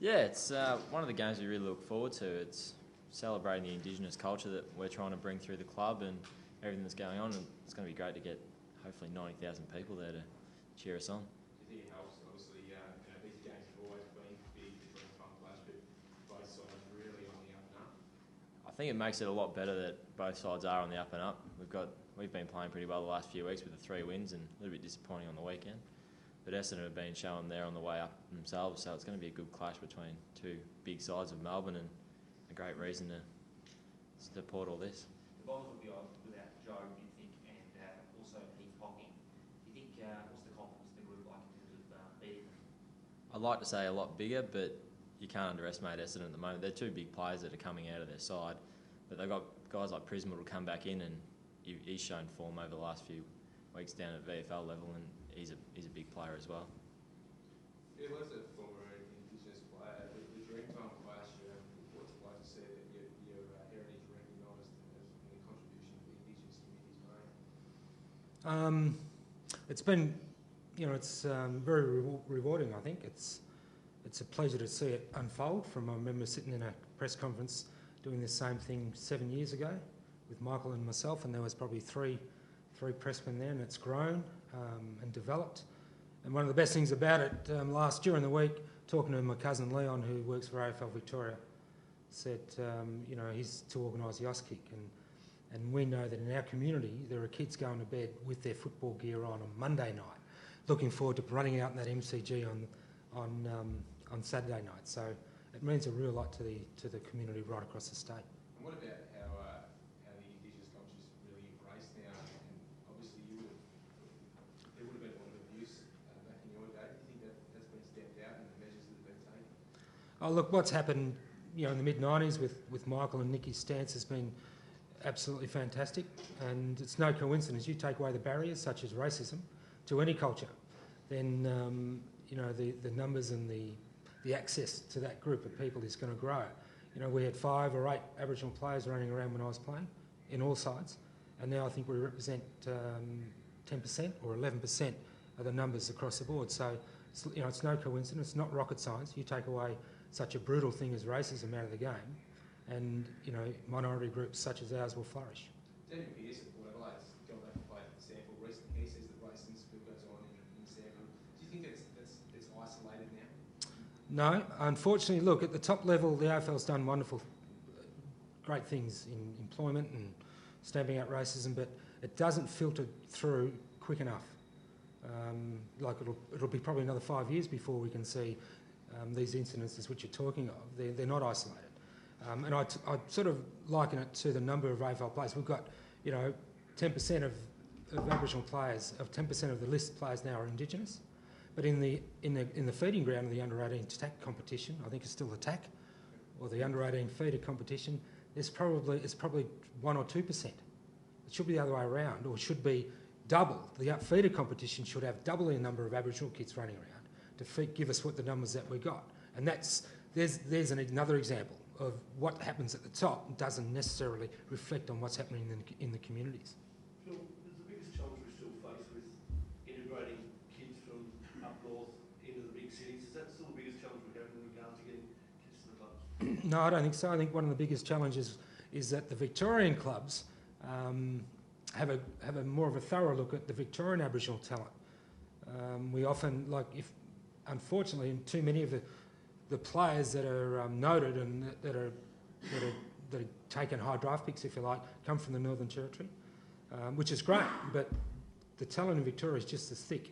Yeah, it's one of the games we really look forward to. It's celebrating the Indigenous culture that we're trying to bring through the club and everything that's going on. And it's going to be great to get hopefully 90,000 people there to cheer us on. Do you think it helps? Obviously, these games have always been big between front clash, but both sides really on the up and up. I think it makes it a lot better that both sides are on the up and up. We've been playing pretty well the last few weeks with the 3 wins and a little bit disappointing on the weekend. But Essendon have been showing they're on the way up themselves, so it's going to be a good clash between two big sides of Melbourne and a great reason to support all this. The Bombers will be on without Joe, you think, and also Heath Hocking. Do you think, what's the confidence of the group like in terms of beating them? I'd like to say a lot bigger, but you can't underestimate Essendon at the moment. They're two big players that are coming out of their side, but they've got guys like Prisma will come back in, and he's shown form over the last few weeks down at VFL level, and he's a big player as well. It was a former Indigenous player. The Dreamtime clash, what's it like to see that your heritage recognised and the contribution that the Indigenous community's made? It's been, it's very rewarding. I think it's a pleasure to see it unfold. I remember sitting in a press conference doing the same thing 7 years ago with Michael and myself, and there was probably three pressmen there, and it's grown and developed. And one of the best things about it, last year in the week, talking to my cousin Leon, who works for AFL Victoria, said, he's to organise the Auskick, and we know that in our community there are kids going to bed with their football gear on Monday night, looking forward to running out in that MCG on Saturday night. So it means a real lot to the community right across the state. And what about how the Indigenous culture is really embraced now? And obviously there would have been a lot of abuse back in your day. Do you think that has been stepped out in the measures that have been taken? Oh, look, what's happened, in the mid-90s with Michael and Nicky's stance has been absolutely fantastic, and it's no coincidence. You take away the barriers such as racism to any culture, then the numbers and the access to that group of people is going to grow. We had 5 or 8 Aboriginal players running around when I was playing in all sides, and now I think we represent 10% or 11% of the numbers across the board. So it's no coincidence, it's not rocket science. You take away such a brutal thing as racism out of the game, and minority groups such as ours will flourish. Daniel Pearce at Port Adelaide's gone back and played for Stanford recently. He says that racism still goes on in Stanford. Do you think it's isolated now? No, unfortunately, look, at the top level, the AFL's done wonderful, great things in employment and stamping out racism, but it doesn't filter through quick enough. It'll be probably another 5 years before we can see these incidences which you're talking of. They're not isolated. And I'd sort of liken it to the number of AFL players. We've got, 10% of Aboriginal players, 10% of the list players now are Indigenous. But in the feeding ground of the under-18 TAC competition, I think it's still the TAC, or the under-18 feeder competition, it's probably 1 or 2%. It should be the other way around, or it should be double. The feeder competition should have double the number of Aboriginal kids running around to give us what the numbers that we got. And there's another example of what happens at the top doesn't necessarily reflect on what's happening in the communities. Phil, is the biggest challenge we still face with integrating kids from up north into the big cities? Is that still the biggest challenge we have in regard to getting kids to the clubs? No, I don't think so. I think one of the biggest challenges is that the Victorian clubs have a more of a thorough look at the Victorian Aboriginal talent. We often, unfortunately, too many of the players that are noted and that are taken high draft picks, if you like, come from the Northern Territory, which is great, but the talent in Victoria is just as thick.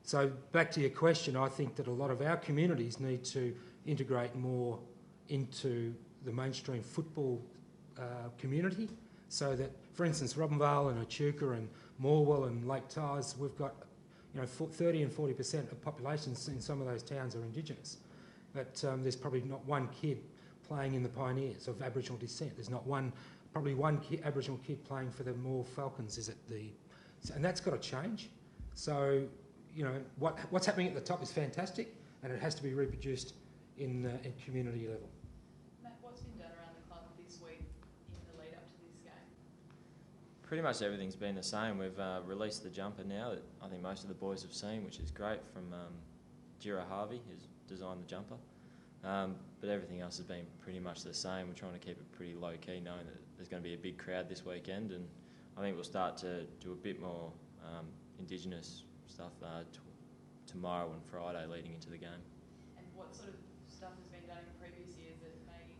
So back to your question, I think that a lot of our communities need to integrate more into the mainstream football community, so that, for instance, Robinvale and Echuca and Morwell and Lake Tyers, we've got 30 and 40% of populations in some of those towns are Indigenous. But there's probably not one kid playing in the Pioneers of Aboriginal descent. There's not probably one Aboriginal kid playing for the Moore Falcons, and that's got to change. So, what's happening at the top is fantastic, and it has to be reproduced in community level. Matt, what's been done around the club this week in the lead up to this game? Pretty much everything's been the same. We've released the jumper now that I think most of the boys have seen, which is great, from Jira Harvey, who's designed the jumper. But everything else has been pretty much the same. We're trying to keep it pretty low key, knowing that there's going to be a big crowd this weekend, and I think we'll start to do a bit more Indigenous stuff tomorrow and Friday leading into the game. And what sort of stuff has been done in previous years that may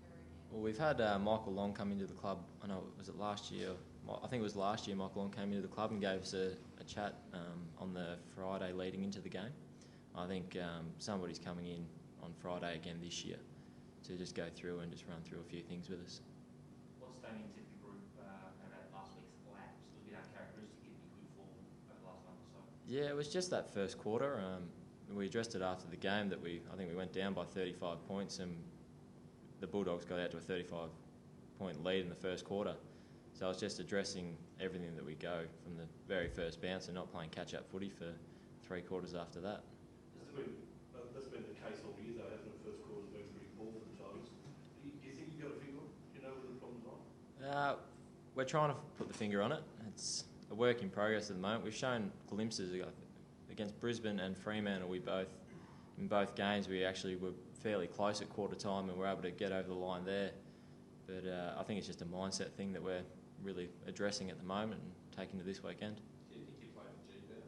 occur again? Well, we've had Michael Long come into the club. I know, was it last year? I think it was last year Michael Long came into the club and gave us a chat on the Friday leading into the game. I think somebody's coming in on Friday again this year to just go through and just run through a few things with us. What's Damien said to the group about last week's lapse? It was a bit uncharacteristic in good form over the last month or so. Yeah, it was just that first quarter. We addressed it after the game that I think we went down by 35 points and the Bulldogs got out to a 35-point lead in the first quarter. So I was just addressing everything that we go from the very first bounce and not playing catch-up footy for 3 quarters after that. That's been the case all year though, hasn't it? First quarter's been pretty poor for the Tigers. Do you think you've got a finger on it? Do you know where the problems are? We're trying to put the finger on it. It's a work in progress at the moment. We've shown glimpses against Brisbane and Fremantle. In both games we actually were fairly close at quarter time and were able to get over the line there. But I think it's just a mindset thing that we're really addressing at the moment and taking to this weekend. Do you think you played the G better?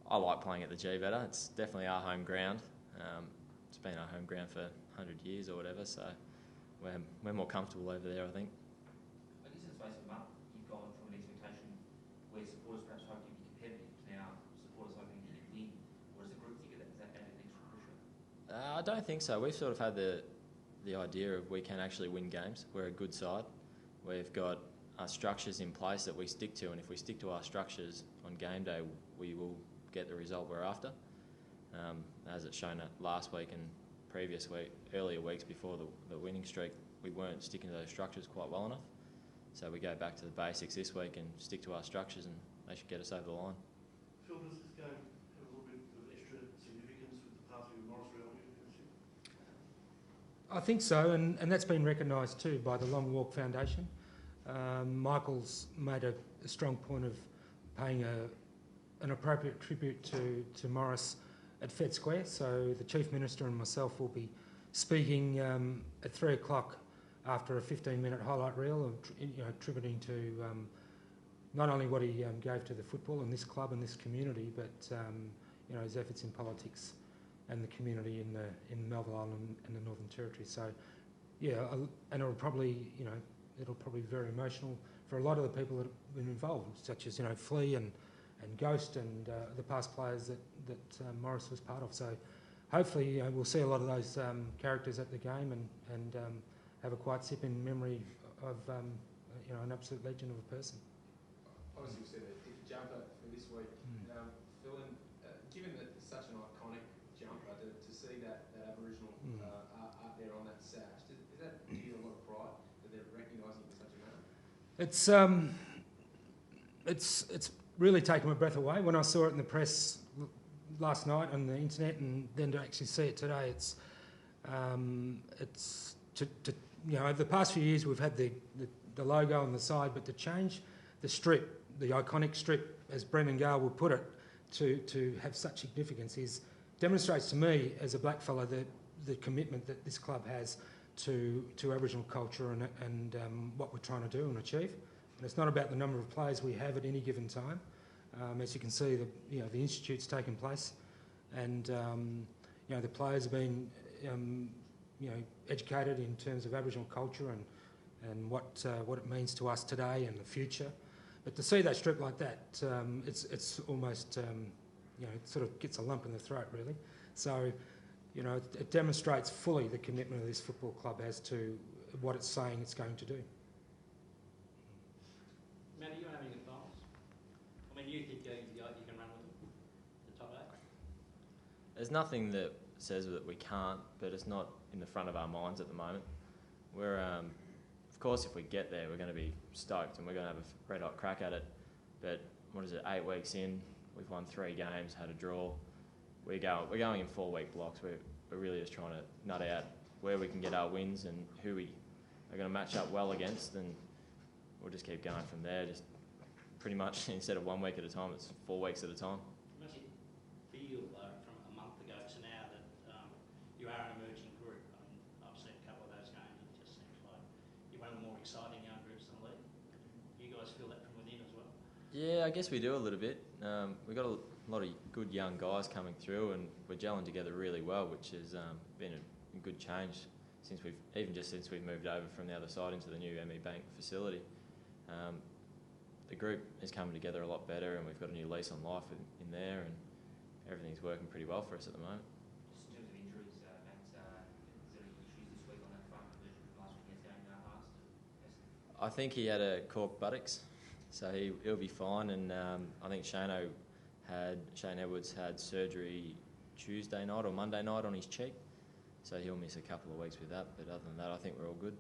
I like playing at the G better. It's definitely our home ground. It's been our home ground for 100 years or whatever, so we're more comfortable over there, I think. I guess in the space of a month, you've gone from an expectation where supporters perhaps hoped you'd be competitive to now supporters hoping you'd win. Or does the group think of that? Has that added extra pressure? I don't think so. We've sort of had the idea of we can actually win games. We're a good side. We've got our structures in place that we stick to, and if we stick to our structures on game day, we will get the result we're after. As it's shown last week and earlier weeks before the winning streak, we weren't sticking to those structures quite well enough. So we go back to the basics this week and stick to our structures, and they should get us over the line. Phil, does this game have a little bit of extra significance with the passing of Morris around here? I think so, and that's been recognised too by the Long Walk Foundation. Michael's made a strong point of paying an appropriate tribute to Morris at Fed Square. So the Chief Minister and myself will be speaking at 3 o'clock after a 15-minute highlight reel, of, tributing to not only what he gave to the football and this club and this community, but his efforts in politics and the community in Melville Island and the Northern Territory. So, yeah, and it'll probably be very emotional for a lot of the people that have been involved, such as Flea and Ghost and the past players that Morris was part of. So, hopefully, we'll see a lot of those characters at the game and have a quiet sip in memory of an absolute legend of a person. Obviously, we said that if jumper for this week, Phil, given that it's such an iconic jumper, to see that Aboriginal art there on that sash, does that give you a lot of pride that they're recognising you in such a manner? It's really taken my breath away when I saw it in the press last night on the internet, and then to actually see it today. It's over the past few years we've had the logo on the side, but to change the strip, the iconic strip, as Brendan Gale would put it, to have such significance demonstrates to me as a black fella the commitment that this club has to Aboriginal culture and what we're trying to do and achieve. And it's not about the number of players we have at any given time. As you can see, the institute's taken place, and the players have been educated in terms of Aboriginal culture and what it means to us today and the future. But to see that strip like that, it's almost it sort of gets a lump in the throat, really. So it demonstrates fully the commitment of this football club as to what it's saying it's going to do. Matt, are you having any thoughts? I mean, you think you can run with them, the top 8? There's nothing that says that we can't, but it's not in the front of our minds at the moment. We're, of course, if we get there, we're going to be stoked and we're going to have a red hot crack at it. But 8 weeks in, we've won 3 games, had a draw. We're going in 4-week blocks. We're really just trying to nut out where we can get our wins and who we are going to match up well against, and we'll just keep going from there. Just pretty much instead of 1 week at a time, it's 4 weeks at a time. Must it feel from a month ago to now that you are guys feel that from within as well? Yeah, I guess we do a little bit. We've got a lot of good young guys coming through, and we're gelling together really well, which has been a good change since we've moved over from the other side into the new ME Bank facility. The group is coming together a lot better, and we've got a new lease on life in there, and everything's working pretty well for us at the moment. Just in terms of injuries, Matt, is there any issues this week on that front conversion from last weekend's game past? I think he had a cork buttocks, so he'll be fine. And I think Shane Edwards had surgery Tuesday night or Monday night on his cheek, so he'll miss a couple of weeks with that. But other than that, I think we're all good.